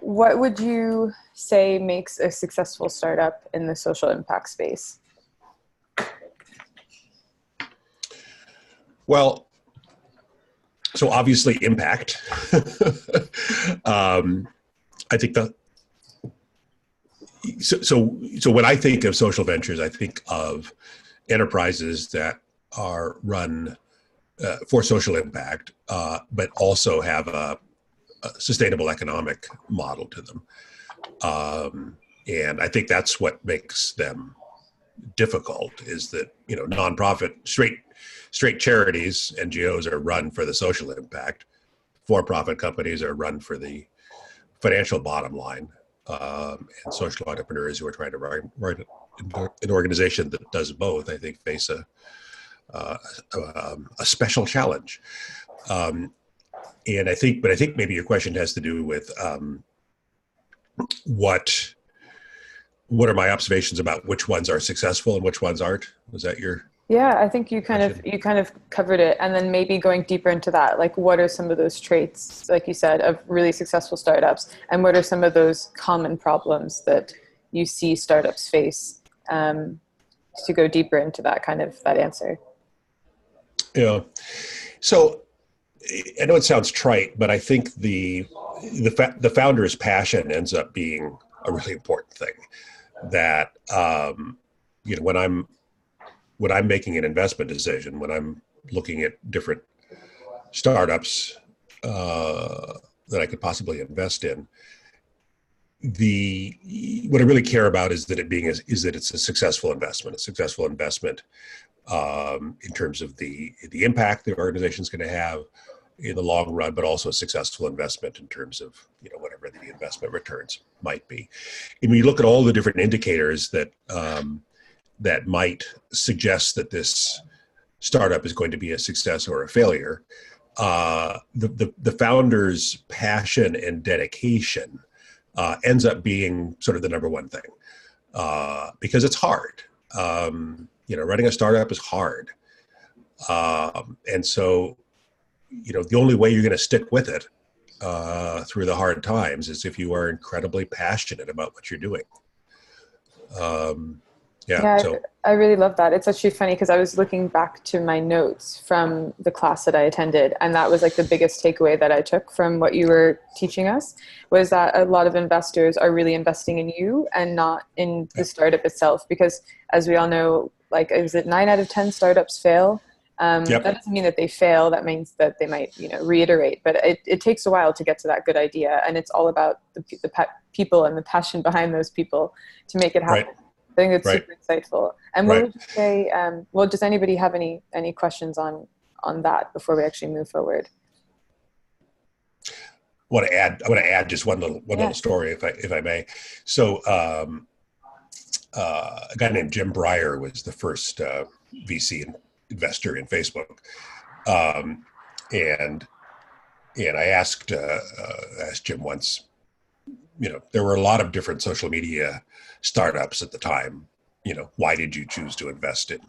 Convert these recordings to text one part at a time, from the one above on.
what would you say makes a successful startup in the social impact space? Well, so obviously impact. I think so when I think of social ventures, I think of enterprises that are run for social impact, but also have a sustainable economic model to them. And I think that's what makes them difficult, is that, nonprofit, straight charities, NGOs, are run for the social impact. For-profit companies are run for the financial bottom line. And social entrepreneurs who are trying to run an organization that does both, I think, face a special challenge. And I think maybe your question has to do with what are my observations about which ones are successful and which ones aren't? Was that your? Yeah, I think you kind of covered it, and then maybe going deeper into that, like what are some of those traits, like you said, of really successful startups, and what are some of those common problems that you see startups face? To go deeper into that answer. Yeah. So I know it sounds trite, but I think the founder's passion ends up being a really important thing. That when I'm making an investment decision, when I'm looking at different startups that I could possibly invest in, what I really care about is that it's a successful investment, in terms of the impact the organization is going to have in the long run, but also a successful investment in terms of whatever the investment returns might be. And when you look at all the different indicators that might suggest that this startup is going to be a success or a failure, the founder's passion and dedication ends up being sort of the number one thing, because it's hard. Running a startup is hard. And so, the only way you're going to stick with it through the hard times is if you are incredibly passionate about what you're doing. I really love that. It's actually funny because I was looking back to my notes from the class that I attended, and that was like the biggest takeaway that I took from what you were teaching us, was that a lot of investors are really investing in you and not in the startup itself, because as we all know, like, is it 9 out of 10 startups fail? That doesn't mean that they fail. That means that they might, reiterate, but it takes a while to get to that good idea. And it's all about the people and the passion behind those people to make it happen. Right. I think it's super insightful. And what would you say, does anybody have any questions on that before we actually move forward? I want to add just one little story, if I may. So a guy named Jim Breyer was the first VC investor in Facebook, and I asked Jim once. There were a lot of different social media startups at the time. Why did you choose to invest in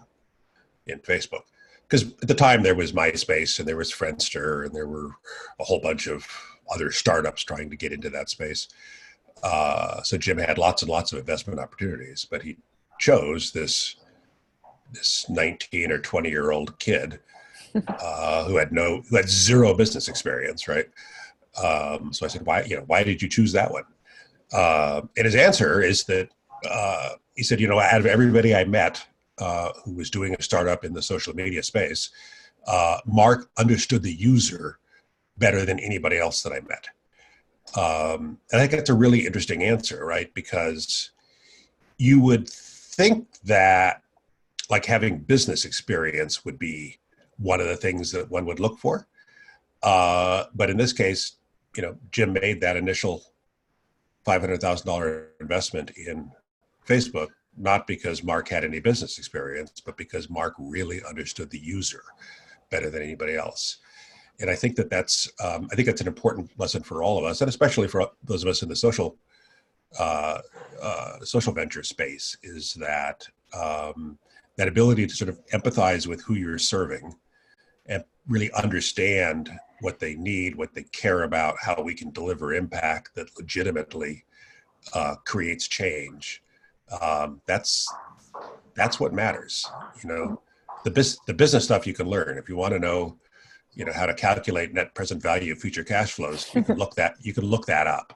Facebook? Because at the time there was MySpace and there was Friendster and there were a whole bunch of other startups trying to get into that space. So Jim had lots and lots of investment opportunities, but he chose this 19 or 20-year-old kid who had zero business experience, right? So I said, why did you choose that one? And his answer is that he said, out of everybody I met who was doing a startup in the social media space, Mark understood the user better than anybody else that I met. And I think that's a really interesting answer, right? Because you would think that, like, having business experience would be one of the things that one would look for. But in this case, Jim made that initial $500,000 investment in Facebook, not because Mark had any business experience, but because Mark really understood the user better than anybody else. And I think that's an important lesson for all of us, and especially for those of us in the social venture space, is that that ability to sort of empathize with who you're serving and really understand what they need, what they care about, how we can deliver impact that legitimately creates change. That's what matters. You know, the business stuff you can learn. If you want to know, you know, how to calculate net present value of future cash flows, you can look that up.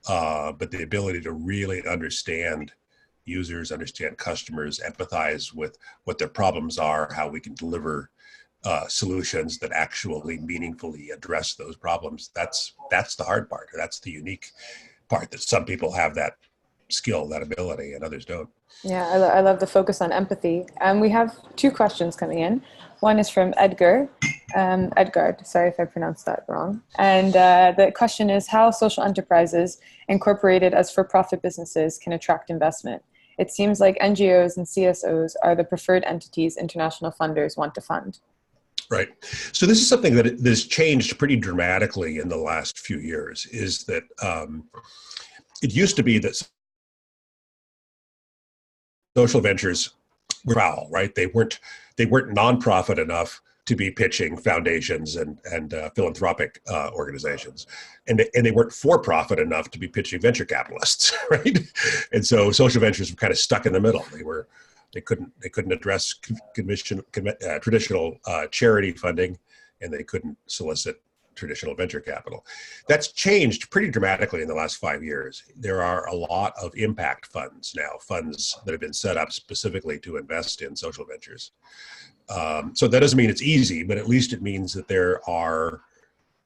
But the ability to really understand users, understand customers, empathize with what their problems are, how we can deliver solutions that actually meaningfully address those problems. That's the hard part. That's the unique part, that some people have that skill, that ability, and others don't. Yeah, I love the focus on empathy. We have two questions coming in. One is from Edgar. Edgard, sorry if I pronounced that wrong. And the question is how social enterprises incorporated as for-profit businesses can attract investment. It seems like NGOs and CSOs are the preferred entities international funders want to fund. Right. So this is something that has changed pretty dramatically in the last few years, is that it used to be that social ventures were foul, right? They weren't nonprofit enough to be pitching foundations and philanthropic organizations, and they weren't for-profit enough to be pitching venture capitalists, right? And so social ventures were kind of stuck in the middle. They couldn't address traditional charity funding, and they couldn't solicit traditional venture capital. That's changed pretty dramatically in the last 5 years. There are a lot of impact funds now, funds that have been set up specifically to invest in social ventures. So that doesn't mean it's easy, but at least it means that there are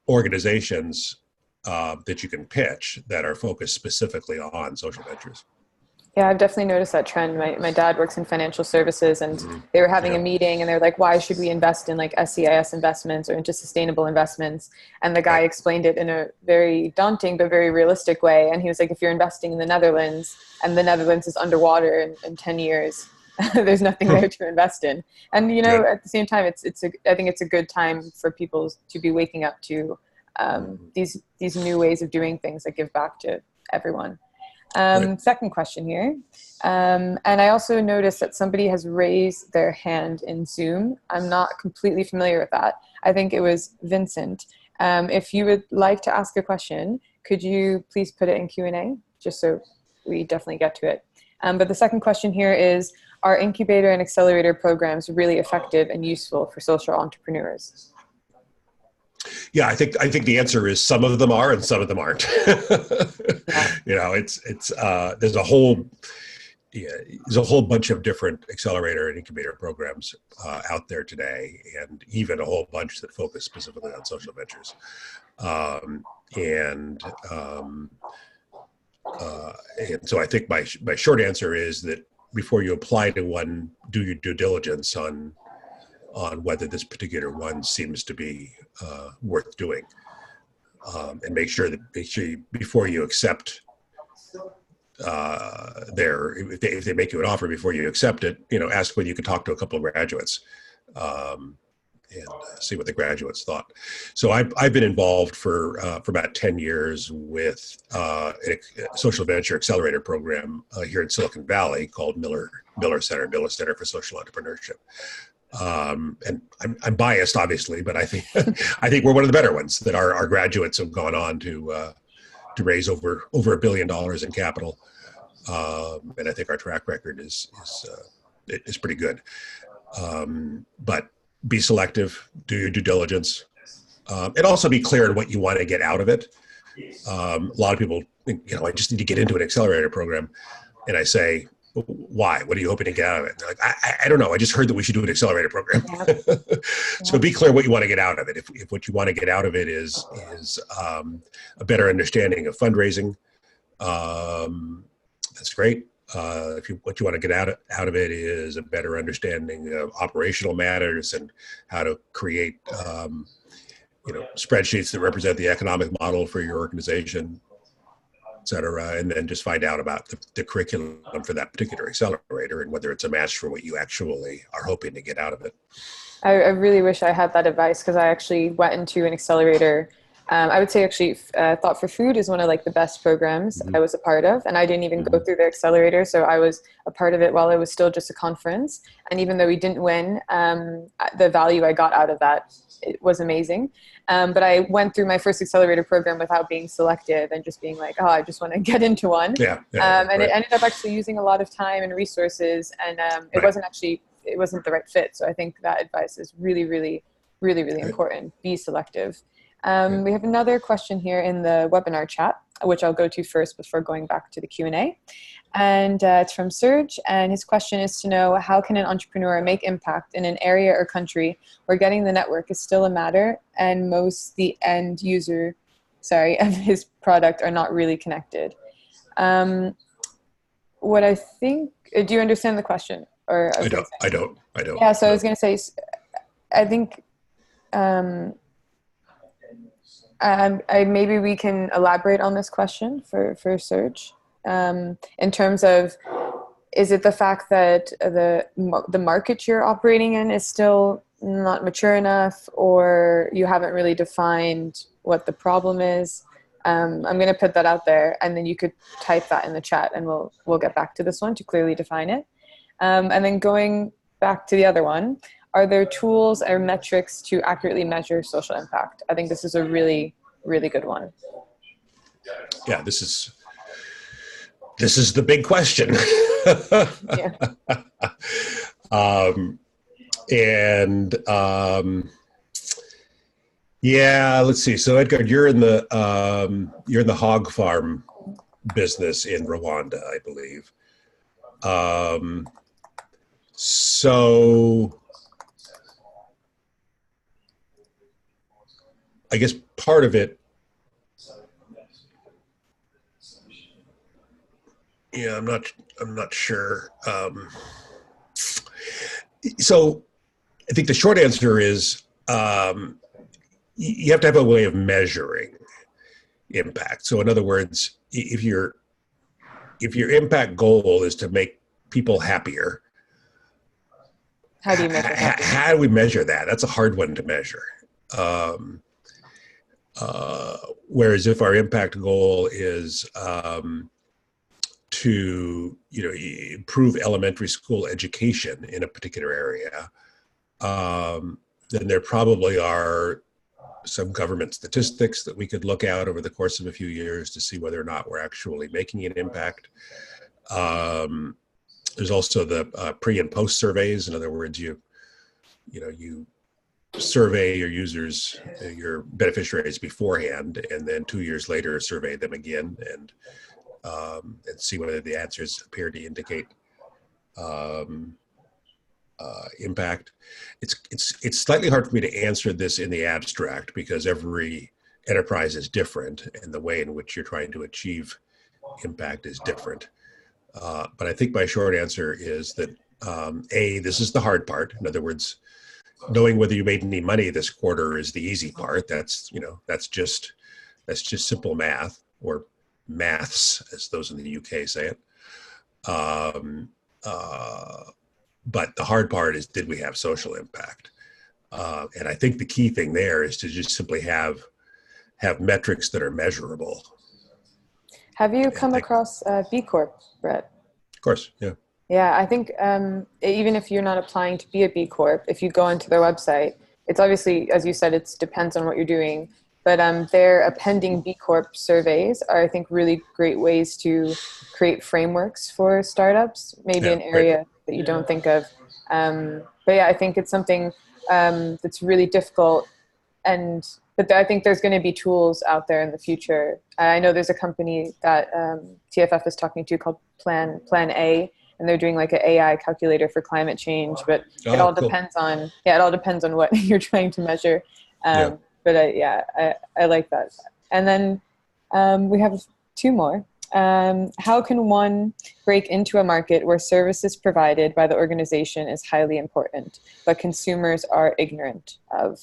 organizations that you can pitch that are focused specifically on social ventures. Yeah, I've definitely noticed that trend. My dad works in financial services, and they were having a meeting, and they're like, why should we invest in like SCIS investments or into sustainable investments? And the guy explained it in a very daunting but very realistic way. And he was like, if you're investing in the Netherlands and the Netherlands is underwater in 10 years, there's nothing there to invest in. And, you know, at the same time, I think it's a good time for people to be waking up to these new ways of doing things that give back to everyone. Second question here. And I also noticed that somebody has raised their hand in Zoom. I'm not completely familiar with that. I think it was Vincent. If you would like to ask a question, could you please put it in Q&A, just so we definitely get to it. But the second question here is, are incubator and accelerator programs really effective and useful for social entrepreneurs? Yeah, I think the answer is some of them are and some of them aren't. You know, there's a whole bunch of different accelerator and incubator programs out there today, and even a whole bunch that focus specifically on social ventures. And so I think my short answer is that before you apply to one, do your due diligence on whether this particular one seems to be worth doing, and make sure before you accept if they make you an offer, before you accept it, you know, ask whether you can talk to a couple of graduates and see what the graduates thought. So I've been involved for about 10 years with a social venture accelerator program here in Silicon Valley called Miller Center for Social Entrepreneurship. And I'm biased, obviously, but I think we're one of the better ones. That our graduates have gone on to raise over $1 billion in capital, and I think our track record is pretty good. But be selective, do your due diligence, and also be clear on what you want to get out of it. A lot of people think, you know, I just need to get into an accelerator program, and I say, why? What are you hoping to get out of it? And they're like, I don't know. I just heard that we should do an accelerator program. Yeah. So be clear what you want to get out of it. If what you want to get out of it is a better understanding of fundraising, that's great. What you want to get out of it is a better understanding of operational matters and how to create spreadsheets that represent the economic model for your organization, et cetera, and then just find out about the curriculum for that particular accelerator and whether it's a match for what you actually are hoping to get out of it. I really wish I had that advice, because I actually went into an accelerator I would say actually Thought for Food is one of like the best programs Mm-hmm. I was a part of, and I didn't even go Mm-hmm. through the accelerator, so I was a part of it while it was still just a conference. And even though we didn't win, the value I got out of that, it was amazing. But I went through my first accelerator program without being selected and just being like, oh, I just want to get into one. Yeah, yeah, yeah, And it right, ended up actually using a lot of time and resources, and right, it wasn't the right fit. So I think that advice is really, really, really, really right. important. Be selective. Yeah. We have another question here in the webinar chat, which I'll go to first before going back to the Q&A. And it's from Serge, and his question is to know, how can an entrepreneur make impact in an area or country where getting the network is still a matter and most the end user, of his product are not really connected? What I think, do you understand the question? Or I was going to say, I don't yeah, so I was know. going to say, I think maybe we can elaborate on this question for Serge, in terms of, is it the fact that the market you're operating in is still not mature enough, or you haven't really defined what the problem is? I'm going to put that out there, and then you could type that in the chat, and we'll get back to this one to clearly define it. And then going back to the other one, are there tools or metrics to accurately measure social impact? I think this is a really, really good one. Yeah, this is the big question. Yeah. And yeah, let's see. So Edgar, you're in the hog farm business in Rwanda, I believe. So I guess part of it, yeah, I'm not sure. So I think the short answer is you have to have a way of measuring impact. So in other words, if your impact goal is to make people happier, How do you measure happiness? how do we measure that? That's a hard one to measure. Whereas if our impact goal is to improve elementary school education in a particular area, then there probably are some government statistics that we could look at over the course of a few years to see whether or not we're actually making an impact. There's also the pre and post surveys. In other words, you survey your users, your beneficiaries beforehand, and then 2 years later survey them again and see whether the answers appear to indicate impact. It's slightly hard for me to answer this in the abstract because every enterprise is different and the way in which you're trying to achieve impact is different. But I think my short answer is that this is the hard part. In other words, knowing whether you made any money this quarter is the easy part. That's just simple math, or maths, as those in the UK say it. But the hard part is, did we have social impact? And I think the key thing there is to just simply have metrics that are measurable. Have you come across B Corp, Bret? Of course, yeah. Yeah, I think even if you're not applying to be a B Corp, if you go into their website, it's obviously, as you said, it depends on what you're doing. But their appending B Corp surveys are, I think, really great ways to create frameworks for startups, maybe an area that you don't think of. But yeah, I think it's something that's really difficult. But I think there's going to be tools out there in the future. I know there's a company that TFF is talking to called Plan A, and they're doing like an AI calculator for climate change. But it all depends on what you're trying to measure. But I like that. And then we have two more. How can one break into a market where services provided by the organization is highly important, but consumers are ignorant of?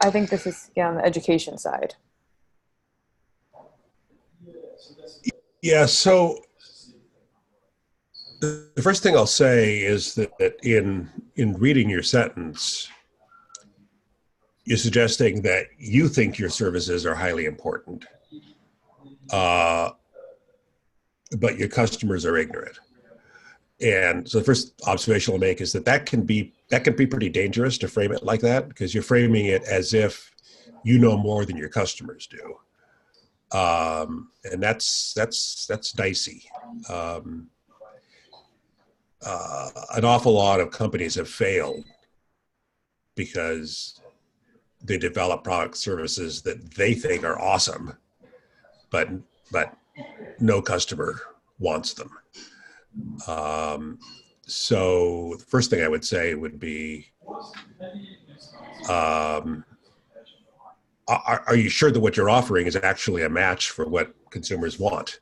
I think this is on the education side. Yeah, so The first thing I'll say is that in reading your sentence, you're suggesting that you think your services are highly important, uh, but your customers are ignorant. And so the first observation I'll make is that can be pretty dangerous to frame it like that, because you're framing it as if you know more than your customers do, and that's dicey. Um, an awful lot of companies have failed because they develop product services that they think are awesome, but no customer wants them. So the first thing I would say would be, are you sure that what you're offering is actually a match for what consumers want?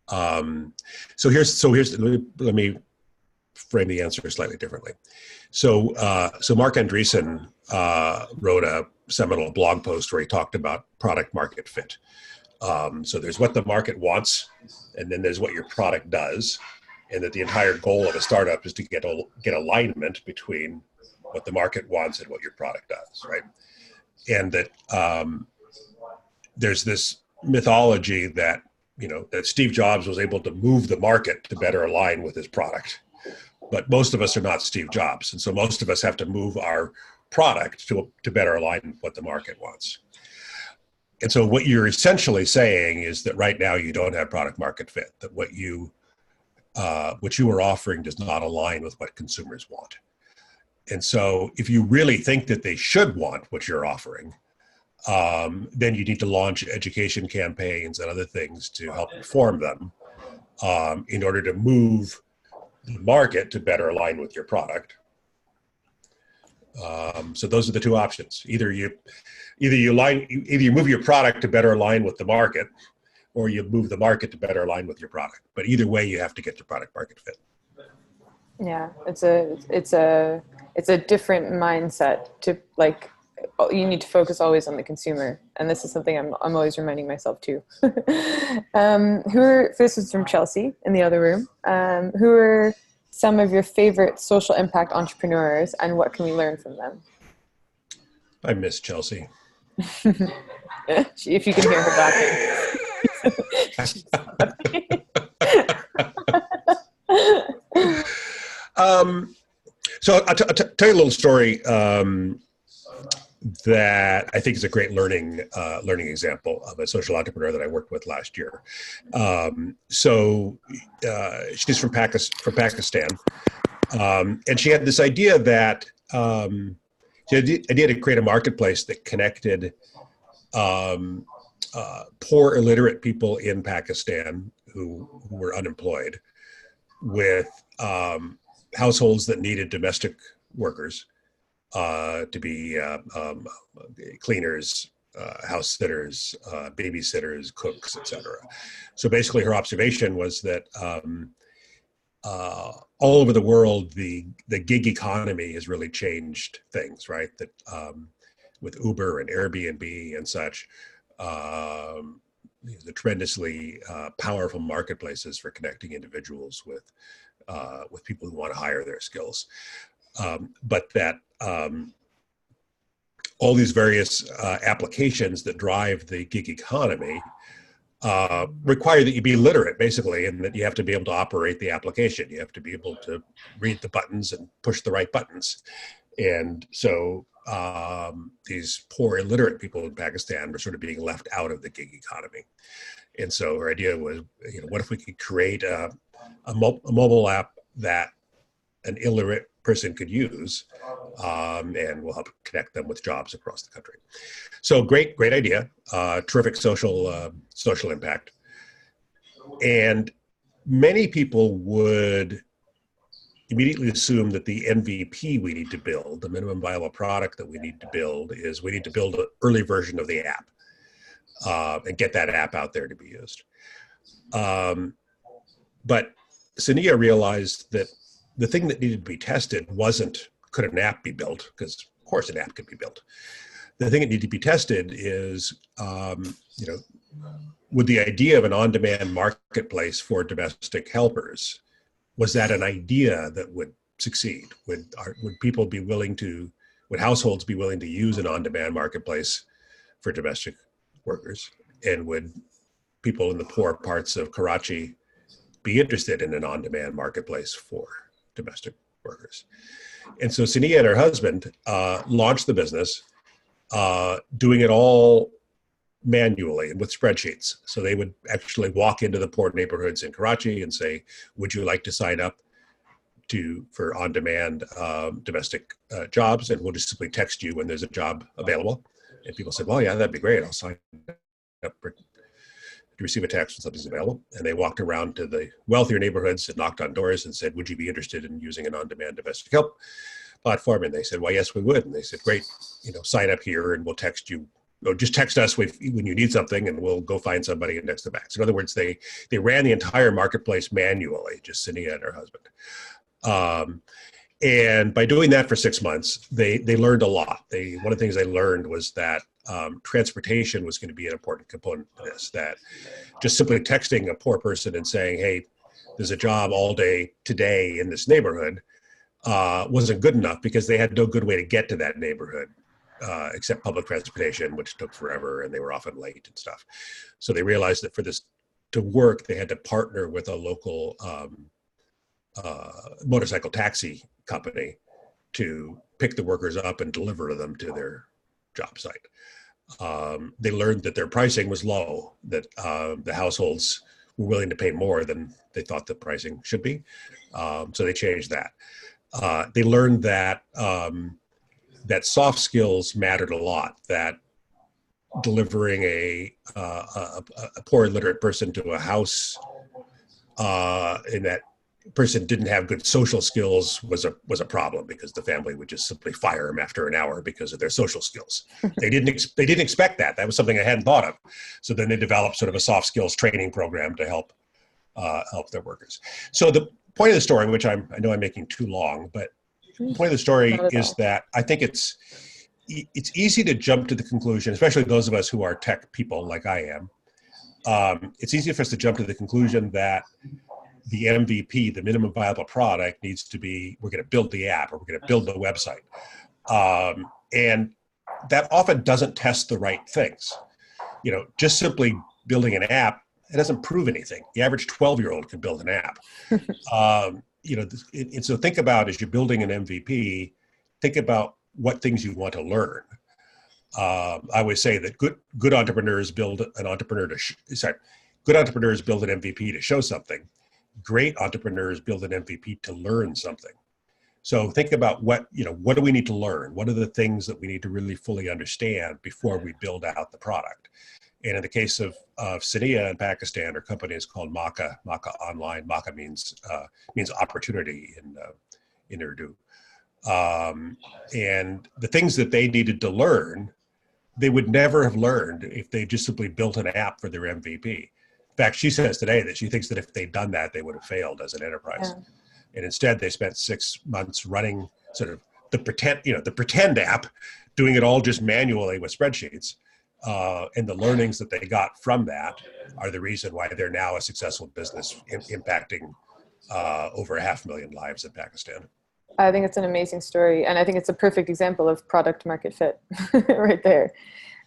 So here's let me frame the answer slightly differently. So Mark Andreessen wrote a seminal blog post where he talked about product market fit. So there's what the market wants, and then there's what your product does, and that the entire goal of a startup is to get alignment between what the market wants and what your product does, right? And that there's this mythology that that Steve Jobs was able to move the market to better align with his product, but most of us are not Steve Jobs, and so most of us have to move our product to better align with what the market wants. And so what you're essentially saying is that right now you don't have product market fit, that what you are offering does not align with what consumers want. And so if you really think that they should want what you're offering, then you need to launch education campaigns and other things to help inform them in order to move the market to better align with your product. So those are the two options. Either you move your product to better align with the market, or you move the market to better align with your product. But either way, you have to get your product market fit. Yeah, it's a different mindset to, like, you need to focus always on the consumer, and this is something I'm always reminding myself too. This is from Chelsea in the other room. Who are some of your favorite social impact entrepreneurs, and what can we learn from them? I miss Chelsea. If you can hear her laughing. So I'll tell you a little story that I think is a great learning example of a social entrepreneur that I worked with last year. She's from Pakistan, and she had this idea that she had the idea to create a marketplace that connected poor illiterate people in Pakistan who were unemployed with households that needed domestic workers to be cleaners, house sitters, babysitters, cooks, etc. So basically her observation was that all over the world, the gig economy has really changed things, right? That with Uber and Airbnb and such, the tremendously powerful marketplaces for connecting individuals with people who want to hire their skills. But that all these various applications that drive the gig economy require that you be literate, basically, and that you have to be able to operate the application. You have to be able to read the buttons and push the right buttons. And so these poor illiterate people in Pakistan were sort of being left out of the gig economy. And so her idea was, what if we could create a mobile app that an illiterate person could use, and we'll help connect them with jobs across the country. So great idea, terrific social impact. And many people would immediately assume that the MVP we need to build, the minimum viable product that we need to build, is we need to build an early version of the app and get that app out there to be used. But Sania realized that the thing that needed to be tested wasn't, could an app be built? Because of course an app could be built. The thing that needed to be tested is, would the idea of an on-demand marketplace for domestic helpers was that an idea that would succeed? Would people be willing to, would households be willing to use an on-demand marketplace for domestic workers? And would people in the poor parts of Karachi be interested in an on-demand marketplace for domestic workers? And so Sania and her husband launched the business, doing it all manually and with spreadsheets. So they would actually walk into the poor neighborhoods in Karachi and say, would you like to sign up for on-demand domestic jobs? And we'll just simply text you when there's a job available. And people said, well, yeah, that'd be great. I'll sign up to receive a text when something's available. And they walked around to the wealthier neighborhoods and knocked on doors and said, would you be interested in using an on-demand domestic help platform? And they said, well, yes, we would. And they said, great, sign up here and we'll text you. Or just text us when you need something and we'll go find somebody and text them back. So in other words, they ran the entire marketplace manually, just Sania and her husband. And by doing that for 6 months, they learned a lot. One of the things they learned was that transportation was going to be an important component of this, that just simply texting a poor person and saying, hey, there's a job all day today in this neighborhood wasn't good enough, because they had no good way to get to that neighborhood except public transportation, which took forever and they were often late and stuff. So they realized that for this to work, they had to partner with a local motorcycle taxi company to pick the workers up and deliver them to their job site. They learned that their pricing was low, that the households were willing to pay more than they thought the pricing should be. So they changed that. They learned that that soft skills mattered a lot, that delivering a poor illiterate person to a house and that person didn't have good social skills was a problem, because the family would just simply fire them after an hour because of their social skills. They didn't expect that. That was something I hadn't thought of. So then they developed sort of a soft skills training program to help their workers. So the point of the story, which I know I'm making too long, but the point of the story is that I think it's easy to jump to the conclusion, especially those of us who are tech people like I am. It's easy for us to jump to the conclusion that the MVP, the minimum viable product, needs to be, we're going to build the app or we're going to build the website. And that often doesn't test the right things. Just simply building an app, it doesn't prove anything. The average 12-year-old can build an app. And so think about, as you're building an MVP, think about what things you want to learn. I always say that good entrepreneurs build an good entrepreneurs build an MVP to show something. Great entrepreneurs build an MVP to learn something. So think about what do we need to learn? What are the things that we need to really fully understand before we build out the product? And in the case of Sania in Pakistan, her company is called Makkah Online. Makkah means opportunity in Urdu. And the things that they needed to learn, they would never have learned if they just simply built an app for their MVP. In fact, she says today that she thinks that if they'd done that, they would have failed as an enterprise. Yeah. And instead, they spent 6 months running sort of the pretend app, doing it all just manually with spreadsheets. And the learnings that they got from that are the reason why they're now a successful business impacting over 500,000 lives in Pakistan. I think it's an amazing story. And I think it's a perfect example of product market fit right there.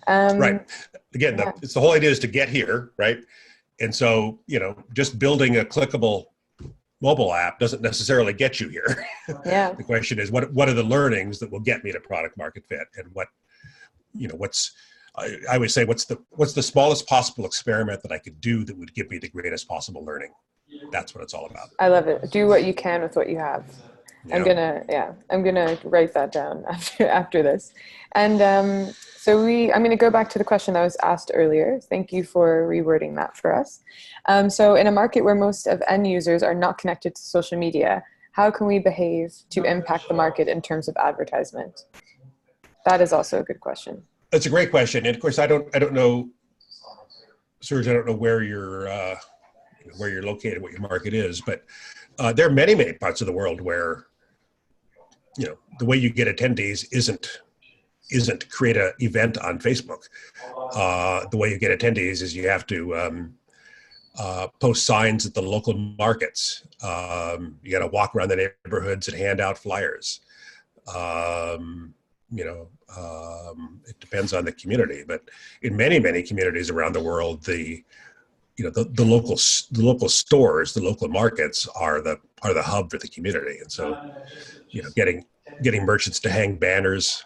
Right. Again, it's the whole idea is to get here, right? And so, just building a clickable mobile app doesn't necessarily get you here. Yeah. The question is, what are the learnings that will get me to product market fit? And I would say, what's the smallest possible experiment that I could do that would give me the greatest possible learning? That's what it's all about. I love it. Do what you can with what you have. Yeah. I'm gonna write that down after this. And I'm gonna go back to the question that was asked earlier. Thank you for rewording that for us. So in a market where most of end users are not connected to social media, how can we behave to impact the market in terms of advertisement? That is also a good question. That's a great question. And of course, I don't know, Serge, I don't know where you're located, what your market is, but there are many, many parts of the world where, the way you get attendees isn't create an event on Facebook. The way you get attendees is you have to post signs at the local markets. You got to walk around the neighborhoods and hand out flyers. It depends on the community, but in many communities around the world, the local stores, the local markets are the hub for the community. And so, getting merchants to hang banners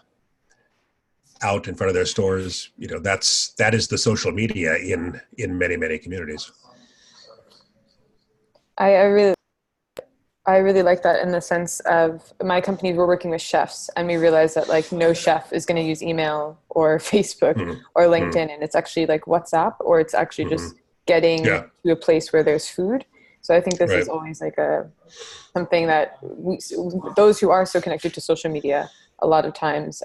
out in front of their stores, that is the social media in many communities. I really like that, in the sense of, my company, we're working with chefs, and we realize that like no chef is going to use email or Facebook or LinkedIn, and it's actually like WhatsApp, or it's actually just getting to a place where there's food. So I think this is always like something that those who are so connected to social media a lot of times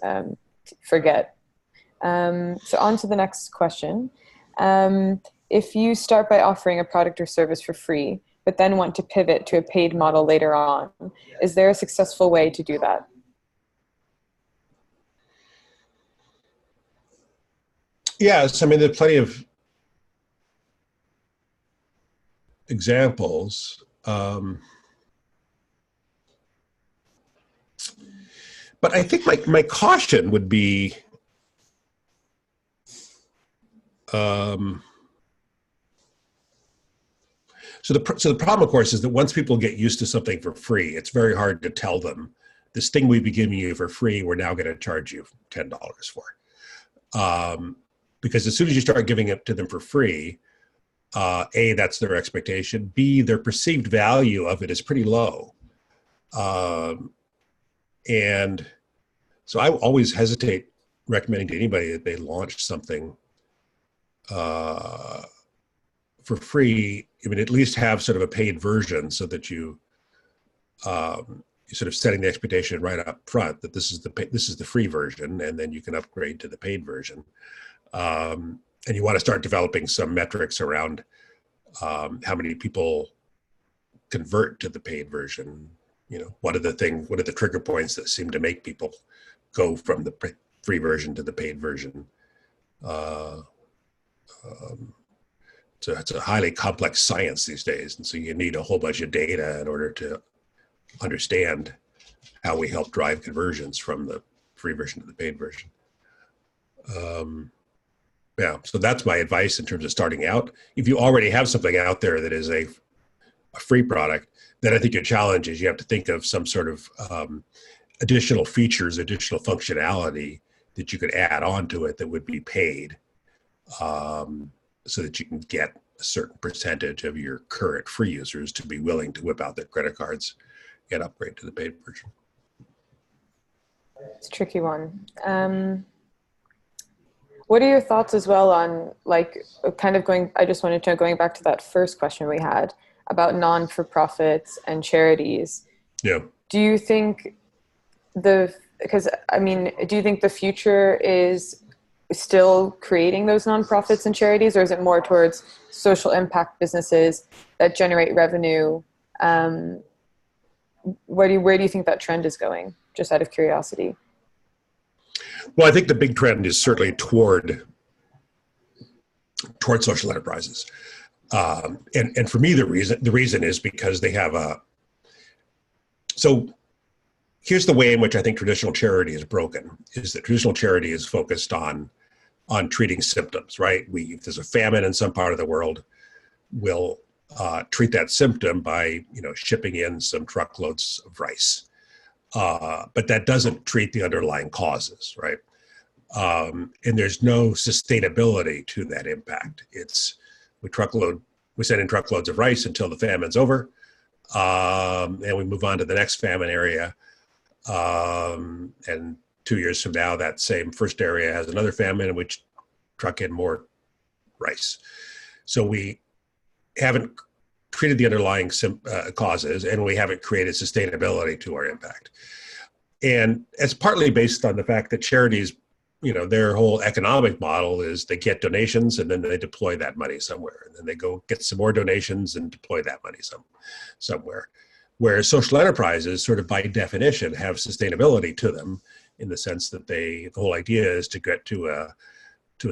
forget. So on to the next question. If you start by offering a product or service for free, but then want to pivot to a paid model later on, is there a successful way to do that? Yes, I mean, there's plenty of examples. But I think my caution would be, So the problem, of course, is that once people get used to something for free, it's very hard to tell them, this thing we've been giving you for free, we're now going to charge you $10 for. Because as soon as you start giving it to them for free, A, that's their expectation. B, their perceived value of it is pretty low. And so I always hesitate recommending to anybody that they launch something for free. I mean, at least have sort of a paid version, so that you're sort of setting the expectation right up front that this is the free version, and then you can upgrade to the paid version. And you want to start developing some metrics around how many people convert to the paid version. What are the trigger points that seem to make people go from the free version to the paid version? So it's a highly complex science these days, and so you need a whole bunch of data in order to understand how we help drive conversions from the free version to the paid version. So that's my advice in terms of starting out. If you already have something out there that is a free product, then I think your challenge is you have to think of some sort of additional features, additional functionality that you could add onto it that would be paid, so that you can get a certain percentage of your current free users to be willing to whip out their credit cards and upgrade to the paid version. It's a tricky one. What are your thoughts as well on, like, kind of going back to that first question we had about non-for-profits and charities? Yeah. Do you think do you think the future is still creating those nonprofits and charities, or is it more towards social impact businesses that generate revenue? Where do you think that trend is going, just out of curiosity? Well, I think the big trend is certainly toward social enterprises. And for me, the reason is because they have so here's the way in which I think traditional charity is broken, is that traditional charity is focused on treating symptoms, right? If there's a famine in some part of the world, we'll treat that symptom by, shipping in some truckloads of rice. But that doesn't treat the underlying causes, right? And there's no sustainability to that impact. We send in truckloads of rice until the famine's over, and we move on to the next famine area. And 2 years from now, that same first area has another famine, and we truck in more rice. So we haven't treated the underlying causes, and we haven't created sustainability to our impact. And it's partly based on the fact that charities, their whole economic model is they get donations and then they deploy that money somewhere, and then they go get some more donations and deploy that money somewhere. Whereas social enterprises, sort of by definition, have sustainability to them, in the sense that the whole idea is to get to a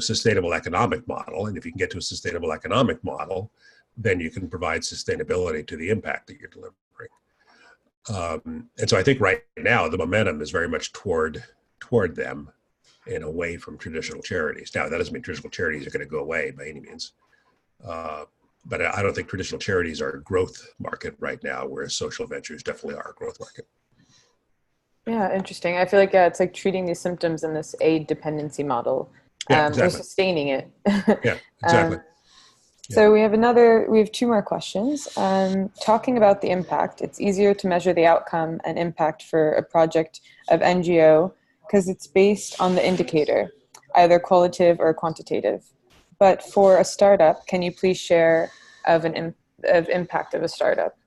sustainable economic model. And if you can get to a sustainable economic model, then you can provide sustainability to the impact that you're delivering. And so I think right now the momentum is very much toward them and away from traditional charities. Now, that doesn't mean traditional charities are going to go away by any means. But I don't think traditional charities are a growth market right now, whereas social ventures definitely are a growth market. Yeah, interesting. I feel like, it's like treating these symptoms in this aid dependency model, Yeah, or exactly. sustaining it. Yeah, exactly. So we have 2 more questions. Talking about the impact, it's easier to measure the outcome and impact for a project of NGO because it's based on the indicator, either qualitative or quantitative. But for a startup, can you please share of impact of a startup?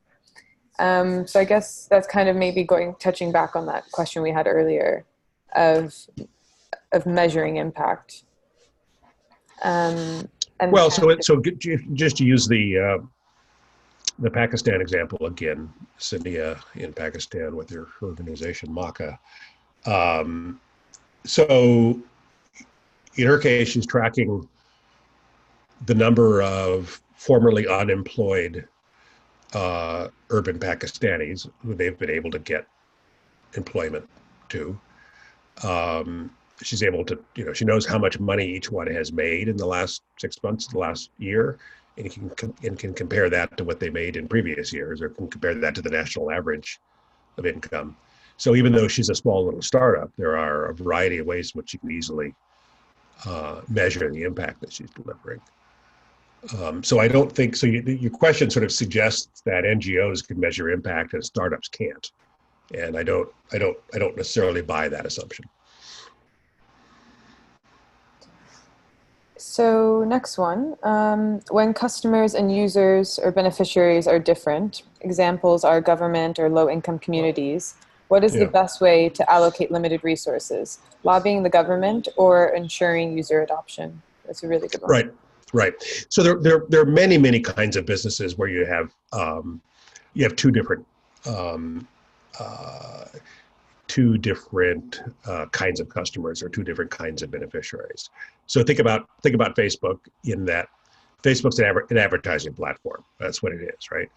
So I guess that's kind of maybe touching back on that question we had earlier of measuring impact. Well, so just to use the Pakistan example again, Sania in Pakistan with their organization MACA. So in her case, she's tracking the number of formerly unemployed urban Pakistanis who they've been able to get employment to. She's able to, she knows how much money each one has made in the last 6 months, the last year, and can compare that to what they made in previous years, or can compare that to the national average of income. So even though she's a small little startup, there are a variety of ways in which you can easily measure the impact that she's delivering. So I don't think so. Your question sort of suggests that NGOs can measure impact and startups can't, and I don't necessarily buy that assumption. So next one, when customers and users or beneficiaries are different, examples are government or low-income communities, what is the best way to allocate limited resources? Lobbying the government or ensuring user adoption? That's a really good one. Right. So there are many kinds of businesses where you have two different kinds of customers or two different kinds of beneficiaries. So think about Facebook in that Facebook's an advertising platform. That's what it is, right?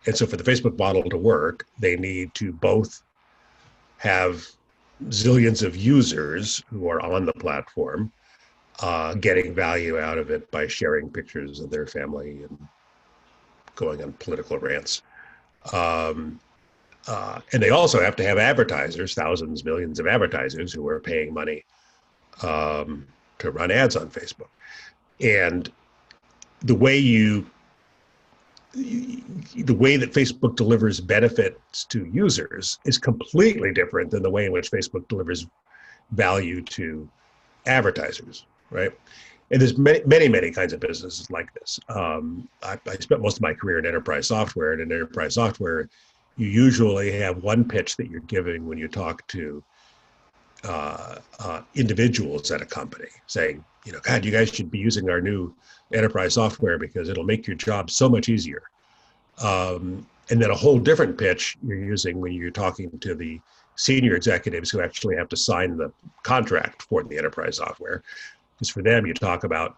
And so for the Facebook model to work, they need to both have zillions of users who are on the platform, getting value out of it by sharing pictures of their family and going on political rants. And they also have to have advertisers, thousands, millions of advertisers who are paying money to run ads on Facebook. And the way that Facebook delivers benefits to users is completely different than the way in which Facebook delivers value to advertisers, right? And there's many kinds of businesses like this. I spent most of my career in enterprise software, and in enterprise software, you usually have one pitch that you're giving when you talk to individuals at a company, saying, God, you guys should be using our new enterprise software because it'll make your job so much easier. And then a whole different pitch you're using when you're talking to the senior executives who actually have to sign the contract for the enterprise software. Because for them, you talk about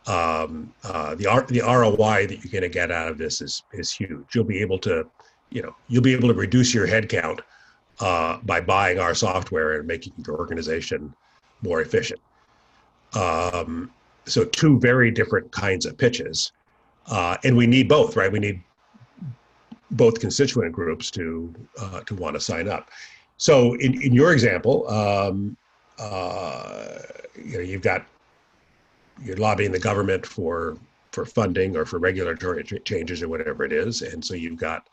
the ROI that you're going to get out of this is huge. You'll be able to reduce your headcount by buying our software and making your organization more efficient. So two very different kinds of pitches, and we need both, right? We need both constituent groups to want to sign up. So in your example, you're lobbying the government for funding or for regulatory changes or whatever it is, and so you've got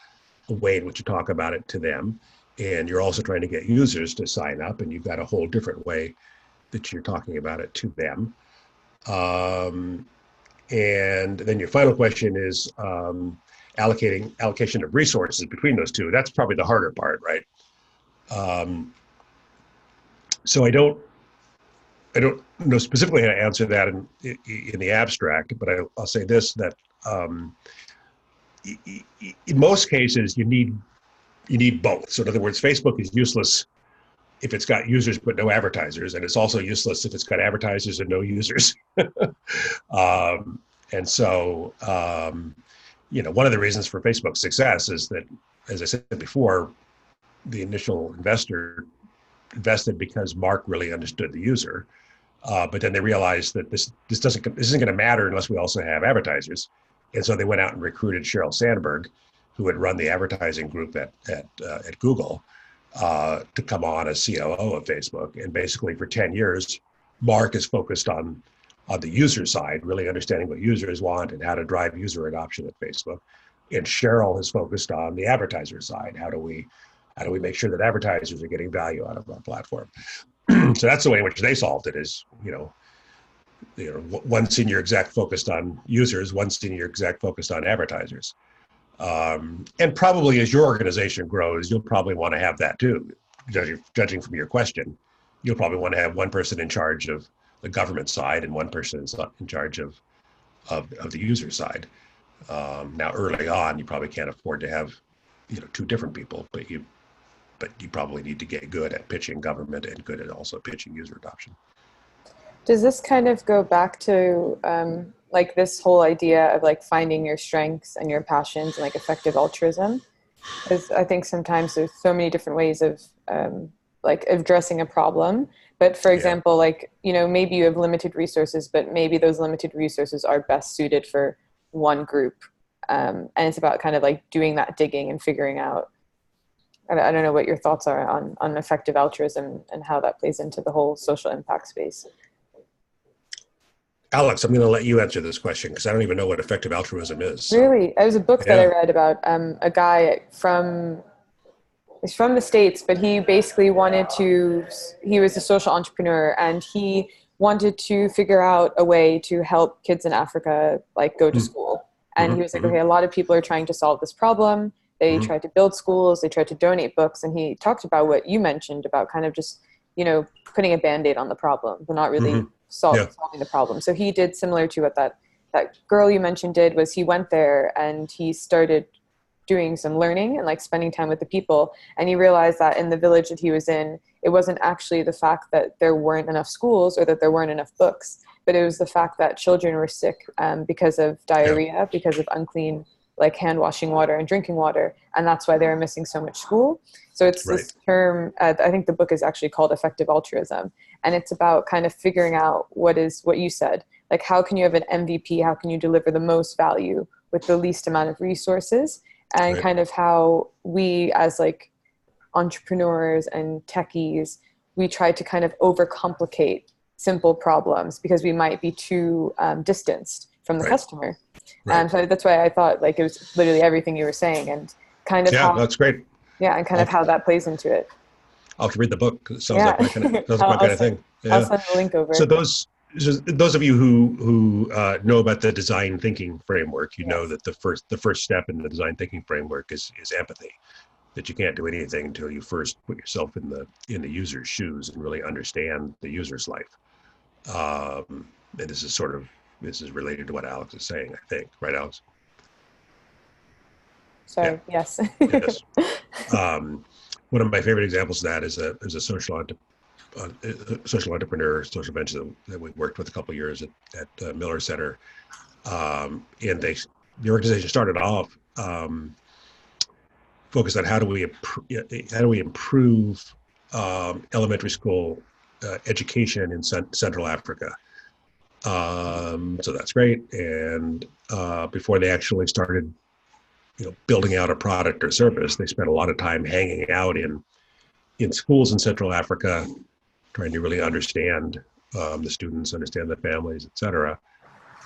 a way in which you talk about it to them, and you're also trying to get users to sign up, and you've got a whole different way that you're talking about it to them. And then your final question is allocation of resources between those two. That's probably the harder part, right? So I don't know specifically how to answer that in the abstract, but I'll say this, that in most cases you need both. So in other words, Facebook is useless if it's got users but no advertisers, and it's also useless if it's got advertisers and no users. And so, one of the reasons for Facebook's success is that, as I said before, the initial investor invested because Mark really understood the user. But then they realized that this isn't going to matter unless we also have advertisers. And so they went out and recruited Sheryl Sandberg, who had run the advertising group at Google, to come on as COO of Facebook. And basically for 10 years, Mark is focused on the user side, really understanding what users want and how to drive user adoption at Facebook. And Sheryl is focused on the advertiser side. How do we make sure that advertisers are getting value out of our platform? So that's the way in which they solved it. Is one senior exec focused on users, one senior exec focused on advertisers. And probably as your organization grows, you'll probably want to have that too. Judging from your question, you'll probably want to have one person in charge of the government side and one person in charge of the user side. Now, early on, you probably can't afford to have two different people, but you probably need to get good at pitching government and good at also pitching user adoption. Does this kind of go back to like this whole idea of like finding your strengths and your passions and like effective altruism? Because I think sometimes there's so many different ways of like addressing a problem. But for example, like, maybe you have limited resources, but maybe those limited resources are best suited for one group. And it's about kind of like doing that digging and figuring out, I don't know what your thoughts are on effective altruism and how that plays into the whole social impact space. Alex, I'm going to let you answer this question because I don't even know what effective altruism is. Really? It was a book that I read about a guy he's from the States, but he basically he was a social entrepreneur and he wanted to figure out a way to help kids in Africa, like go to school. And he was like, okay, a lot of people are trying to solve this problem. They tried to build schools, they tried to donate books. And he talked about what you mentioned about kind of just, putting a Band-Aid on the problem, but not really solving the problem. So he did similar to what that girl you mentioned did, was he went there and he started doing some learning and like spending time with the people. And he realized that in the village that he was in, it wasn't actually the fact that there weren't enough schools or that there weren't enough books, but it was the fact that children were sick because of diarrhea, because of unclean like hand washing water and drinking water. And that's why they were missing so much school. So it's this term, I think the book is actually called Effective Altruism. And it's about kind of figuring out what you said, like how can you have an MVP? How can you deliver the most value with the least amount of resources? And kind of how we as like entrepreneurs and techies, we try to kind of overcomplicate simple problems because we might be too distanced from the customer. So that's why I thought like it was literally everything you were saying and kind of how, that's great. Yeah, and kind of how that plays into it. I'll have to read the book. It sounds like my kind of thing. Yeah. I'll send the link over. So those of you who know about the design thinking framework, know that the first step in the design thinking framework is empathy. That you can't do anything until you first put yourself in the user's shoes and really understand the user's life. And this is related to what Alex is saying, I think, right, Alex? Sorry. Yeah. Yes. Yes. One of my favorite examples of that is a social entrepreneur, social venture that we worked with a couple of years at Miller Center, and the organization started off focused on how do we improve elementary school education in Central Africa. So that's great. And before they actually started, building out a product or service, they spent a lot of time hanging out in schools in Central Africa, trying to really understand the students, understand the families, et cetera.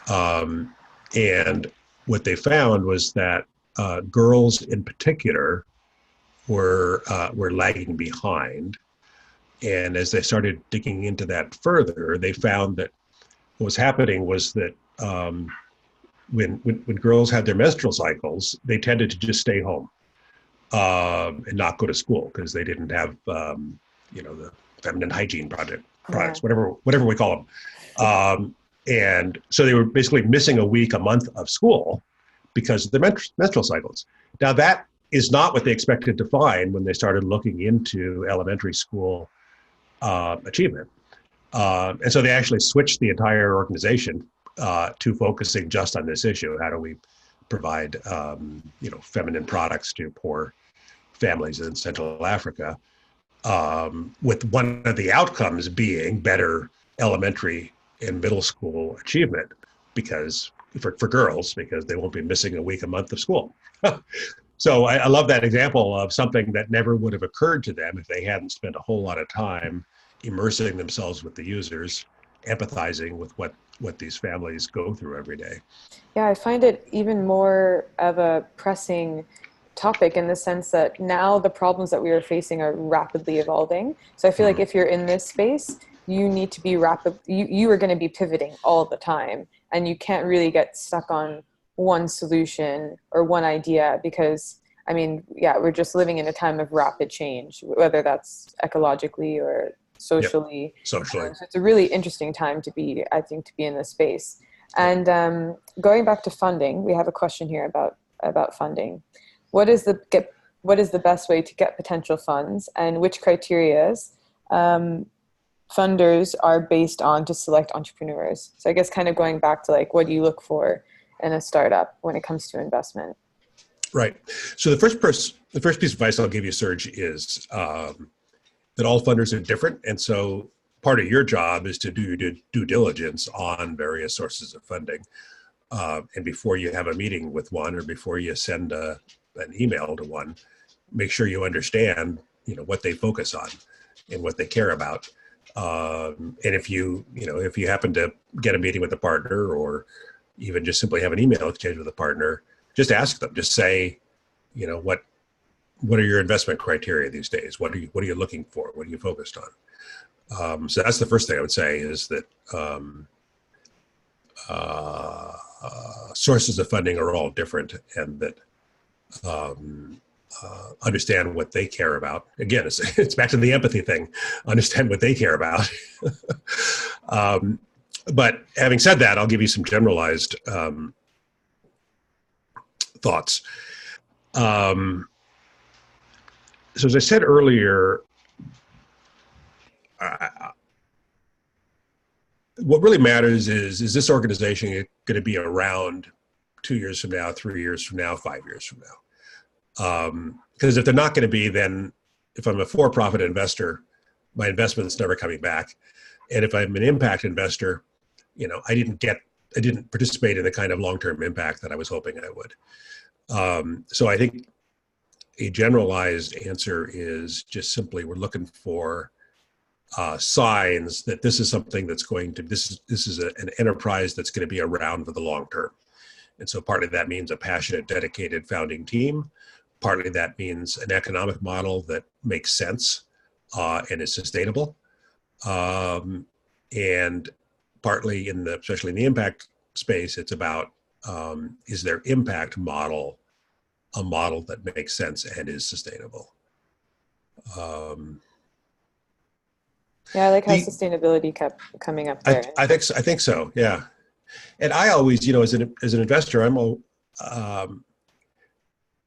And what they found was that girls in particular were lagging behind. And as they started digging into that further, they found that what was happening was that when girls had their menstrual cycles, they tended to just stay home and not go to school because they didn't have, the feminine hygiene products, whatever we call them. And so they were basically missing a month of school because of their menstrual cycles. Now that is not what they expected to find when they started looking into elementary school achievement. And so they actually switched the entire organization to focusing just on this issue. How do we provide, feminine products to poor families in Central Africa, with one of the outcomes being better elementary and middle school achievement, because for girls, because they won't be missing a month of school. So I love that example of something that never would have occurred to them if they hadn't spent a whole lot of time immersing themselves with the users, empathizing with what these families go through every day. Yeah, I find it even more of a pressing topic in the sense that now the problems that we are facing are rapidly evolving. So I feel like if you're in this space, you need to be you are going to be pivoting all the time, and you can't really get stuck on one solution or one idea, because I mean, yeah, we're just living in a time of rapid change, whether that's ecologically or socially. Yep. Socially. So it's a really interesting time to be, I think, to be in this space. And going back to funding, we have a question here about funding. What is the best way to get potential funds, and which criterias funders are based on to select entrepreneurs? So I guess kind of going back to like, what do you look for in a startup when it comes to investment? Right. So the first piece of advice I'll give you, Serge, is that all funders are different, and so part of your job is to do your due diligence on various sources of funding. And before you have a meeting with one, or before you send an email to one, make sure you understand, what they focus on and what they care about. And if you happen to get a meeting with a partner, or even just simply have an email exchange with a partner, just ask them. Just say, what are your investment criteria these days? What are you looking for? What are you focused on? So that's the first thing I would say, is that sources of funding are all different, and that understand what they care about. Again, it's back to the empathy thing. Understand what they care about. But having said that, I'll give you some generalized thoughts. So as I said earlier, what really matters is this organization going to be around 2 years from now, 3 years from now, 5 years from now? Because if they're not going to be, then if I'm a for-profit investor, my investment's never coming back. And if I'm an impact investor, I didn't participate in the kind of long-term impact that I was hoping I would. So I think a generalized answer is just simply, we're looking for signs that this is something that's this is an enterprise that's going to be around for the long term. And so partly that means a passionate, dedicated founding team. Partly that means an economic model that makes sense and is sustainable. And partly especially in the impact space, it's about, is their impact model a model that makes sense and is sustainable? Yeah, I like how sustainability kept coming up there. I think so. Yeah. And I always, as an investor, I'm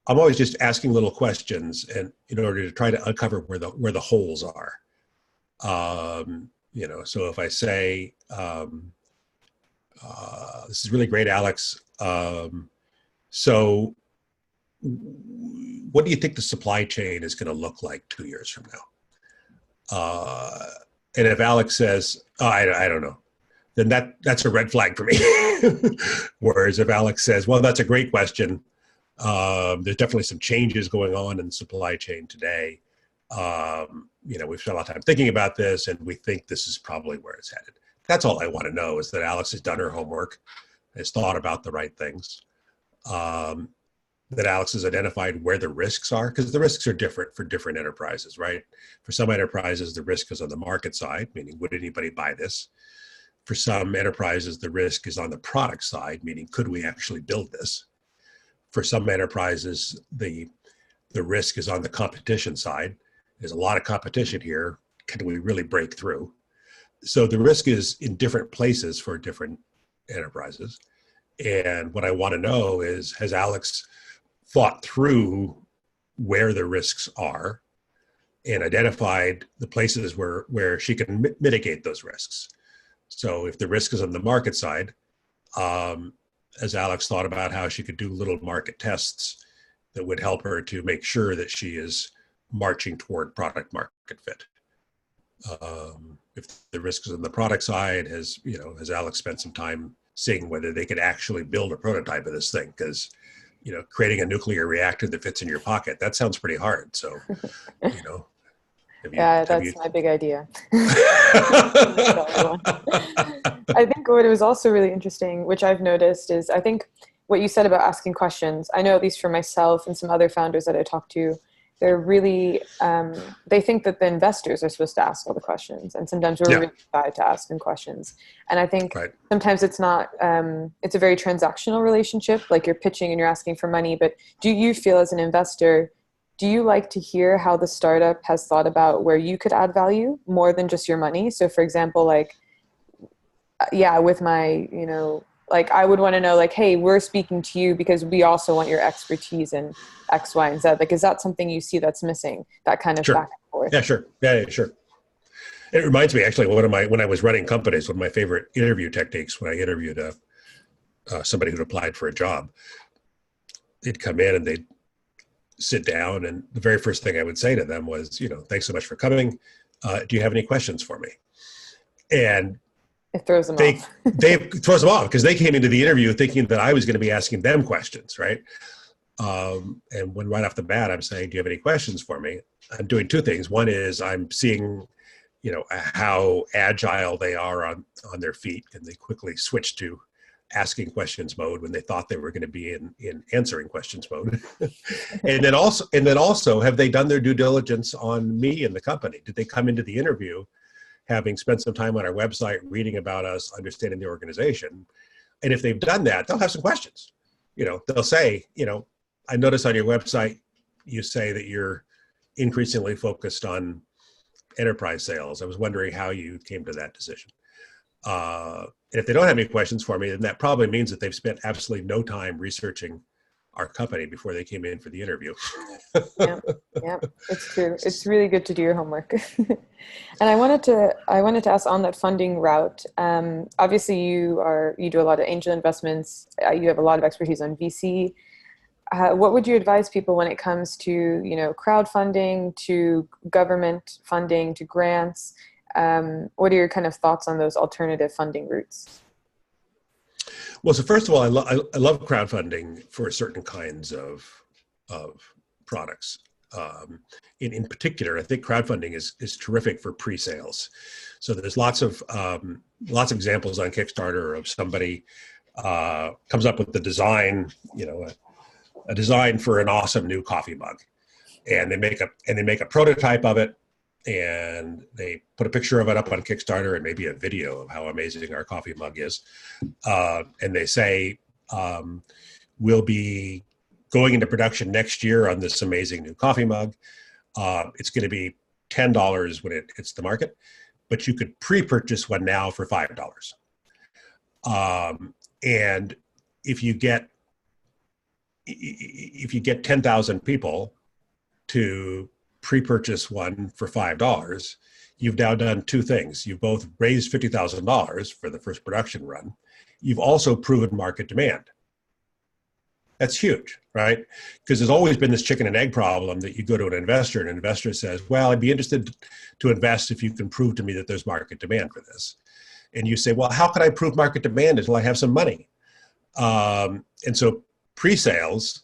always just asking little questions, and in order to try to uncover where the holes are. So if I say, this is really great, Alex. So what do you think the supply chain is going to look like 2 years from now? And if Alex says, oh, I don't know, then that's a red flag for me. Whereas if Alex says, well, that's a great question. There's definitely some changes going on in the supply chain today. We've spent a lot of time thinking about this, and we think this is probably where it's headed. That's all I want to know, is that Alex has done her homework, has thought about the right things, that Alex has identified where the risks are, because the risks are different for different enterprises, right? For some enterprises, the risk is on the market side, meaning would anybody buy this? For some enterprises, the risk is on the product side, meaning could we actually build this? For some enterprises, the risk is on the competition side. There's a lot of competition here. Can we really break through? So the risk is in different places for different enterprises. And what I want to know is, has Alex thought through where the risks are and identified the places where she can mitigate those risks? So if the risk is on the market side, as Alex thought about how she could do little market tests that would help her to make sure that she is marching toward product market fit. If the risk is on the product side, has Alex spent some time seeing whether they could actually build a prototype of this thing? Because, creating a nuclear reactor that fits in your pocket, that sounds pretty hard. So, that's my big idea. I think what was also really interesting, which I've noticed, is I think what you said about asking questions. I know, at least for myself and some other founders that I talked to, they're really, they think that the investors are supposed to ask all the questions. And sometimes we're really shy to ask them questions. And I think sometimes it's not, it's a very transactional relationship, like you're pitching and you're asking for money. But do you feel, as an investor, do you like to hear how the startup has thought about where you could add value more than just your money? So for example, like, with my, like, I would want to know, like, hey, we're speaking to you because we also want your expertise in X, Y, and Z. Like, is that something you see that's missing? That kind of back and forth? Yeah, sure. Yeah, sure. It reminds me, actually, when I was running companies, one of my favorite interview techniques, when I interviewed somebody who'd applied for a job, they'd come in and they'd sit down, and the very first thing I would say to them was, thanks so much for coming. Do you have any questions for me? And it throws them off. They throws them off because they came into the interview thinking that I was going to be asking them questions, right? And when right off the bat I'm saying, do you have any questions for me? I'm doing two things. One is I'm seeing, how agile they are on their feet, and they quickly switch to asking questions mode when they thought they were going to be in answering questions mode. and then also, have they done their due diligence on me and the company? Did they come into the interview having spent some time on our website, reading about us, understanding the organization? And if they've done that, they'll have some questions. They'll say, I noticed on your website, you say that you're increasingly focused on enterprise sales. I was wondering how you came to that decision. And if they don't have any questions for me, then that probably means that they've spent absolutely no time researching our company before they came in for the interview. Yeah, it's true. It's really good to do your homework. And I wanted to ask on that funding route. Obviously, you do a lot of angel investments. You have a lot of expertise on VC. What would you advise people when it comes to crowdfunding, to government funding, to grants? What are your kind of thoughts on those alternative funding routes? Well, so first of all, I love crowdfunding for certain kinds of products. In particular, I think crowdfunding is terrific for pre-sales. So there's lots of examples on Kickstarter of somebody comes up with the design, a design for an awesome new coffee mug, and they make a prototype of it, and they put a picture of it up on Kickstarter and maybe a video of how amazing our coffee mug is. And they say, we'll be going into production next year on this amazing new coffee mug. It's going to be $10 when it hits the market, but you could pre-purchase one now for $5. And if you get 10,000 people to pre-purchase one for $5, you've now done two things. You've both raised $50,000 for the first production run. You've also proven market demand. That's huge, right? Because there's always been this chicken and egg problem that you go to an investor and an investor says, well, I'd be interested to invest if you can prove to me that there's market demand for this. And you say, well, how can I prove market demand until I have some money? And so pre-sales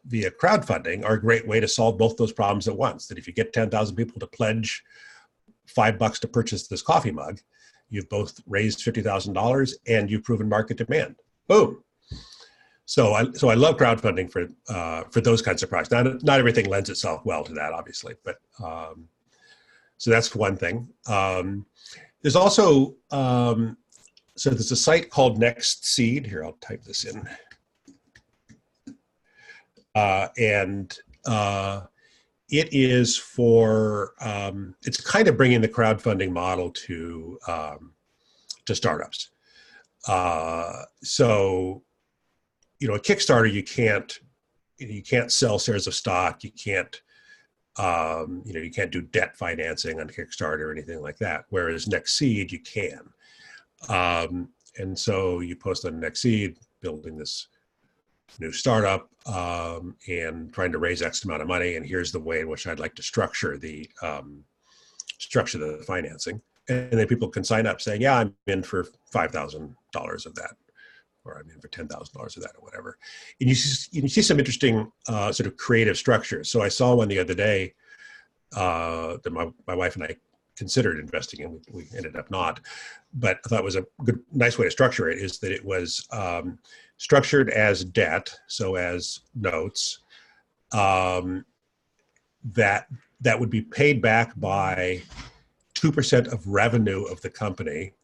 via crowdfunding are a great way to solve both those problems at once. That if you get 10,000 people to pledge $5 to purchase this coffee mug, you've both raised $50,000 and you've proven market demand. Boom. So I love crowdfunding for those kinds of products. Not everything lends itself well to that, obviously, but so that's one thing. There's also so there's a site called Next Seed. Here, I'll type this in. And it is for, it's kind of bringing the crowdfunding model to startups. So, a Kickstarter, you can't sell shares of stock. You can't, you can't do debt financing on Kickstarter or anything like that. Whereas Next Seed, you can. And so you post on Nextseed, building this new startup and trying to raise X amount of money. And here's the way in which I'd like to structure the financing. And then people can sign up saying, yeah, I'm in for $5,000 of that, or I'm in for $10,000 of that, or whatever. And you see some interesting sort of creative structures. So I saw one the other day that my wife and I considered investing in. We ended up not, but I thought it was a good, nice way to structure it is that it was structured as debt, so as notes, that would be paid back by 2% of revenue of the company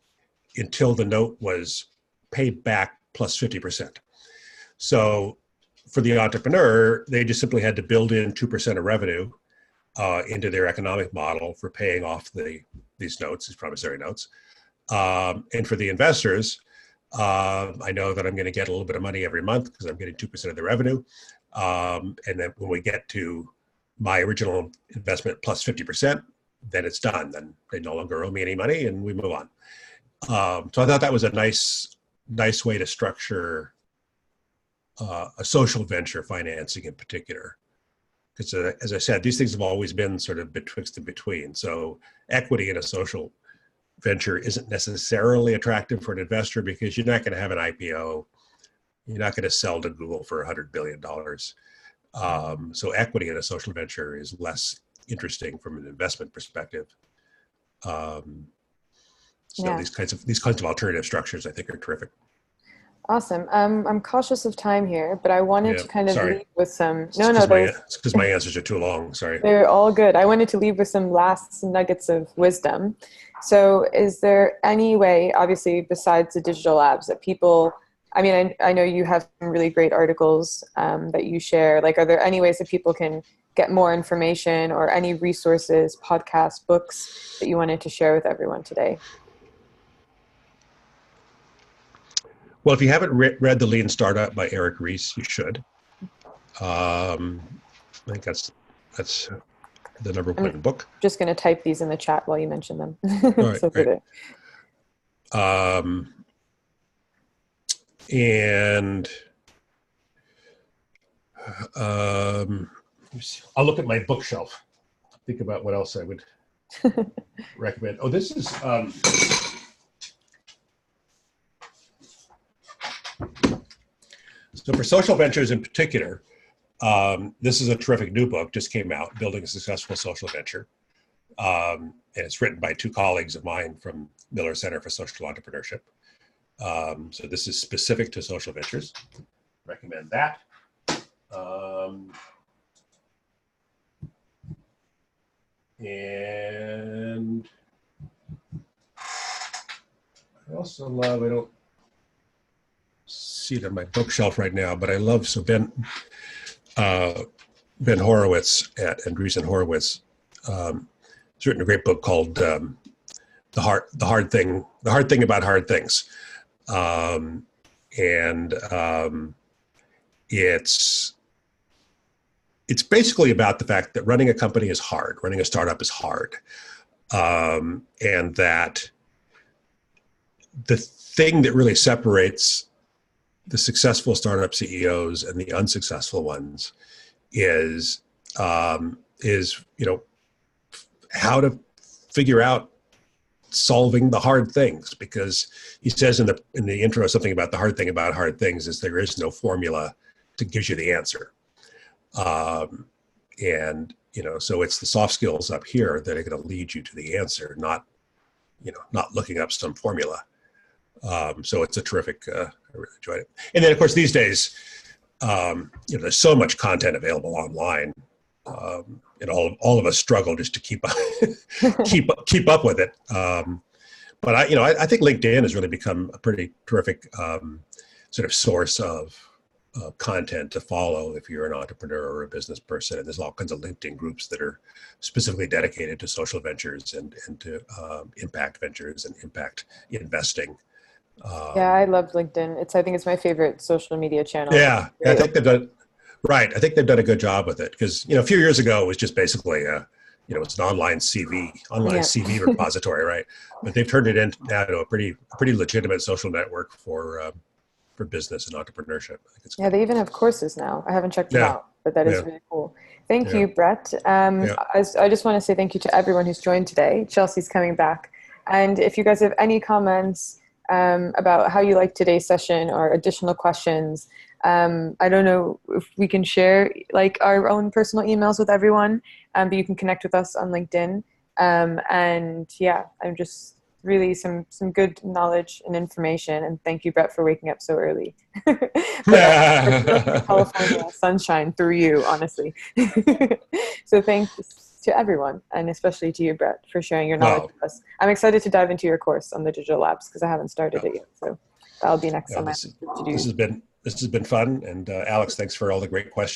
until the note was paid back plus 50%. So for the entrepreneur, they just simply had to build in 2% of revenue into their economic model for paying off these notes, these promissory notes. And for the investors, I know that I'm going to get a little bit of money every month because I'm getting 2% of the revenue. And then when we get to my original investment plus 50%, then it's done. Then they no longer owe me any money and we move on. So I thought that was a nice way to structure a social venture financing in particular. Because as I said, these things have always been sort of betwixt and between. So equity in a social venture isn't necessarily attractive for an investor because you're not going to have an IPO. You're not going to sell to Google for $100 billion. So equity in a social venture is less interesting from an investment perspective. These kinds of alternative structures, I think, are terrific. Awesome. I'm cautious of time here, but I wanted to kind of leave with some. It's because my answers are too long. Sorry. They're all good. I wanted to leave with some last nuggets of wisdom. So, is there any way, obviously, besides the digital labs, that people? I mean, I know you have some really great articles that you share. Like, are there any ways that people can get more information, or any resources, podcasts, books that you wanted to share with everyone today? Well, if you haven't read The Lean Startup by Eric Ries, you should. I think that's the number one book. Just going to type these in the chat while you mention them. All right, great. I'll look at my bookshelf. Think about what else I would recommend. Oh, this is. So for social ventures in particular, this is a terrific new book, just came out, Building a Successful Social Venture. And it's written by two colleagues of mine from Miller Center for Social Entrepreneurship. So this is specific to social ventures. Recommend that. And I also love, I don't see it on my bookshelf right now, but I love, so Ben Horowitz at Andreessen Horowitz has written a great book called The Hard Thing About Hard Things. It's basically about the fact that running a company is hard, running a startup is hard, and that the thing that really separates the successful startup CEOs and the unsuccessful ones is how to figure out solving the hard things. Because he says in the intro something about the hard thing about hard things is there is no formula that gives you the answer. So it's the soft skills up here that are going to lead you to the answer, not looking up some formula. So it's a terrific, I really enjoyed it. And then of course these days, there's so much content available online. And all of us struggle just to keep up, keep up with it. But I think LinkedIn has really become a pretty terrific sort of source of content to follow if you're an entrepreneur or a business person. And there's all kinds of LinkedIn groups that are specifically dedicated to social ventures and to impact ventures and impact investing. Yeah, I love LinkedIn. I think it's my favorite social media channel. Yeah, I think they've done a good job with it because a few years ago it was just basically a it's an online Yeah. CV repository, right? But they've turned it into now to a pretty legitimate social network for business and entrepreneurship. I think it's Yeah, good. they even have courses now. I haven't checked them Yeah, out, but that is yeah, really cool. Thank yeah, you, Brett. yeah. I just want to say thank you to everyone who's joined today. Chelsea's coming back. And if you guys have any comments about how you like today's session or additional questions, I don't know if we can share like our own personal emails with everyone, but you can connect with us on LinkedIn. And yeah, I'm just really some good knowledge and information. And thank you, Brett, for waking up so early. But for California sunshine through you, honestly. So thanks to everyone, and especially to you, Brett, for sharing your knowledge Well, with us. I'm excited to dive into your course on the digital labs because I haven't started yeah, it yet. So that'll be next yeah. on my This to this do. has been fun, and Alex, thanks for all the great questions.